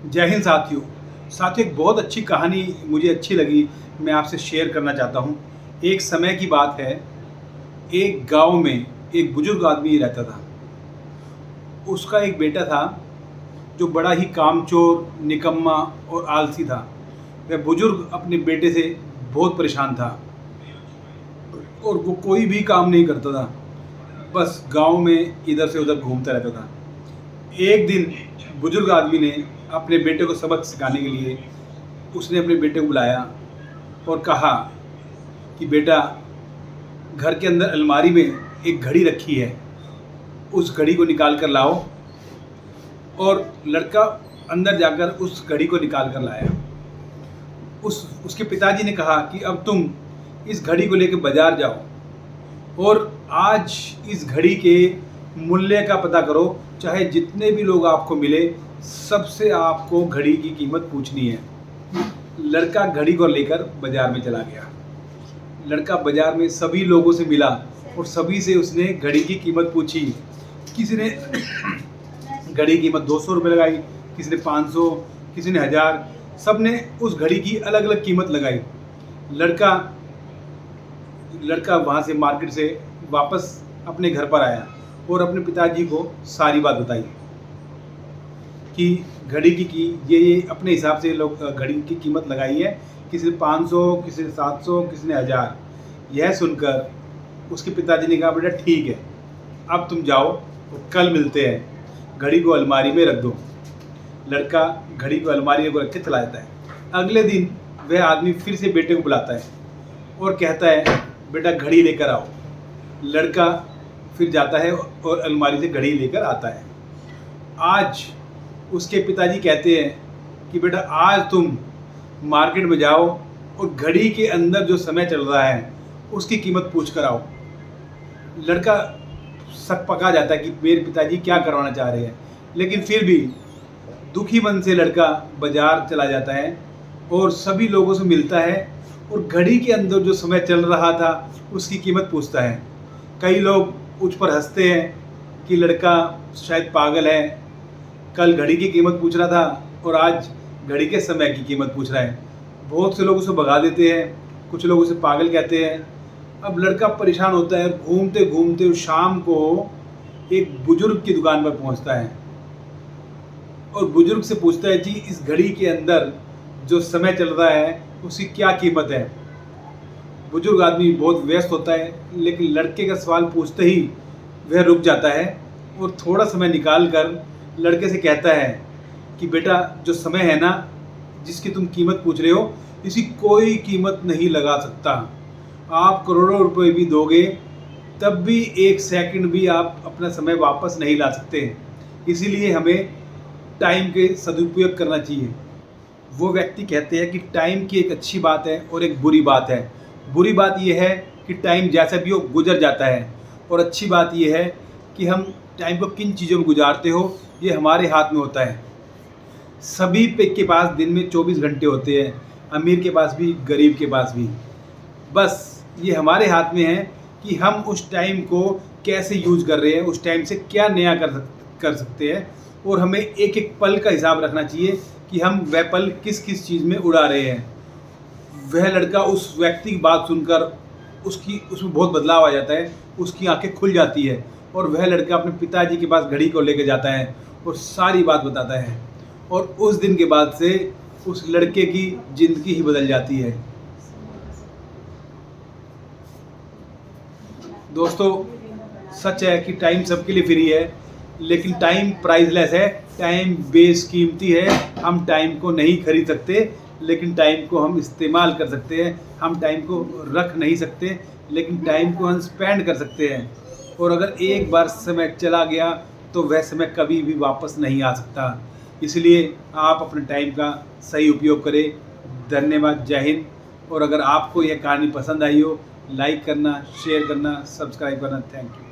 जय हिंद साथियों। एक बहुत अच्छी कहानी मुझे अच्छी लगी, मैं आपसे शेयर करना चाहता हूँ। एक समय की बात है, एक गांव में एक बुजुर्ग आदमी रहता था। उसका एक बेटा था जो बड़ा ही कामचोर, निकम्मा और आलसी था। वह बुजुर्ग अपने बेटे से बहुत परेशान था और वो कोई भी काम नहीं करता था, बस गांव में इधर से उधर घूमता रहता था। एक दिन बुजुर्ग आदमी ने अपने बेटे को सबक सिखाने के लिए उसने अपने बेटे को बुलाया और कहा कि बेटा, घर के अंदर अलमारी में एक घड़ी रखी है, उस घड़ी को निकाल कर लाओ। और लड़का अंदर जाकर उस घड़ी को निकाल कर लाया। उसके पिताजी ने कहा कि अब तुम इस घड़ी को लेकर बाजार जाओ और आज इस घड़ी के मूल्य का पता करो, चाहे जितने भी लोग आपको मिले सबसे आपको घड़ी की कीमत पूछनी है। लड़का घड़ी को लेकर बाजार में चला गया। लड़का बाजार में सभी लोगों से मिला और सभी से उसने घड़ी की कीमत पूछी। किसी ने घड़ी की कीमत 200 रुपये लगाई, किसी ने 500, किसी ने 1000। सब ने उस घड़ी की अलग अलग कीमत लगाई। लड़का वहाँ से मार्केट से वापस अपने घर पर आया और अपने पिताजी को सारी बात बताई कि घड़ी की ये अपने हिसाब से लोग घड़ी की कीमत लगाई है। किसी ने 500, किसी ने 700, किसी ने 1000। यह सुनकर उसके पिताजी ने कहा, बेटा ठीक है, अब तुम जाओ और कल मिलते हैं, घड़ी को अलमारी में रख दो। लड़का घड़ी को अलमारी में रख के चला जाता है। अगले दिन वह आदमी फिर से बेटे को बुलाता है और कहता है, बेटा घड़ी लेकर आओ। लड़का फिर जाता है और अलमारी से घड़ी लेकर आता है। आज उसके पिताजी कहते हैं कि बेटा, आज तुम मार्केट में जाओ और घड़ी के अंदर जो समय चल रहा है उसकी कीमत पूछ कर आओ। लड़का शक पका जाता है कि मेरे पिताजी क्या करवाना चाह रहे हैं, लेकिन फिर भी दुखी मन से लड़का बाजार चला जाता है और सभी लोगों से मिलता है और घड़ी के अंदर जो समय चल रहा था उसकी कीमत पूछता है। कई लोग उस पर हंसते हैं कि लड़का शायद पागल है, कल घड़ी की कीमत पूछ रहा था और आज घड़ी के समय की कीमत पूछ रहा है। बहुत से लोग उसे भगा देते हैं, कुछ लोग उसे पागल कहते हैं। अब लड़का परेशान होता है, घूमते घूमते शाम को एक बुजुर्ग की दुकान पर पहुंचता है और बुजुर्ग से पूछता है, जी इस घड़ी के अंदर जो समय चल रहा है उसकी क्या कीमत है। बुजुर्ग आदमी बहुत व्यस्त होता है, लेकिन लड़के का सवाल पूछते ही वह रुक जाता है और थोड़ा समय निकाल कर लड़के से कहता है कि बेटा, जो समय है ना, जिसकी तुम कीमत पूछ रहे हो, इसकी कोई कीमत नहीं लगा सकता। आप करोड़ों रुपए भी दोगे तब भी एक सेकंड भी आप अपना समय वापस नहीं ला सकते। इसीलिए हमें टाइम के सदुपयोग करना चाहिए। वो व्यक्ति कहते हैं कि टाइम की एक अच्छी बात है और एक बुरी बात है। बुरी बात यह है कि टाइम जैसा भी हो गुजर जाता है, और अच्छी बात यह है कि हम टाइम को किन चीज़ों में गुजारते हो ये हमारे हाथ में होता है। सभी के पास दिन में 24 घंटे होते हैं, अमीर के पास भी, गरीब के पास भी। बस ये हमारे हाथ में है कि हम उस टाइम को कैसे यूज कर रहे हैं, उस टाइम से क्या नया कर सकते हैं। और हमें एक एक पल का हिसाब रखना चाहिए कि हम वह पल किस किस चीज़ में उड़ा रहे हैं। वह लड़का उस व्यक्ति की बात सुनकर उसमें बहुत बदलाव आ जाता है, उसकी आंखें खुल जाती है और वह लड़का अपने पिताजी के पास घड़ी को लेकर जाता है और सारी बात बताता है। और उस दिन के बाद से उस लड़के की ज़िंदगी ही बदल जाती है। दोस्तों, सच है कि टाइम सबके लिए फ्री है, लेकिन टाइम प्राइसलेस है, टाइम बेशकीमती है। हम टाइम को नहीं खरीद सकते, लेकिन टाइम को हम इस्तेमाल कर सकते हैं। हम टाइम को रख नहीं सकते, लेकिन टाइम को हम स्पेंड कर सकते हैं। और अगर एक बार समय चला गया तो वह समय कभी भी वापस नहीं आ सकता। इसलिए आप अपने टाइम का सही उपयोग करें। धन्यवाद। जय हिंद। और अगर आपको यह कहानी पसंद आई हो, लाइक करना, शेयर करना, सब्सक्राइब करना। Thank you.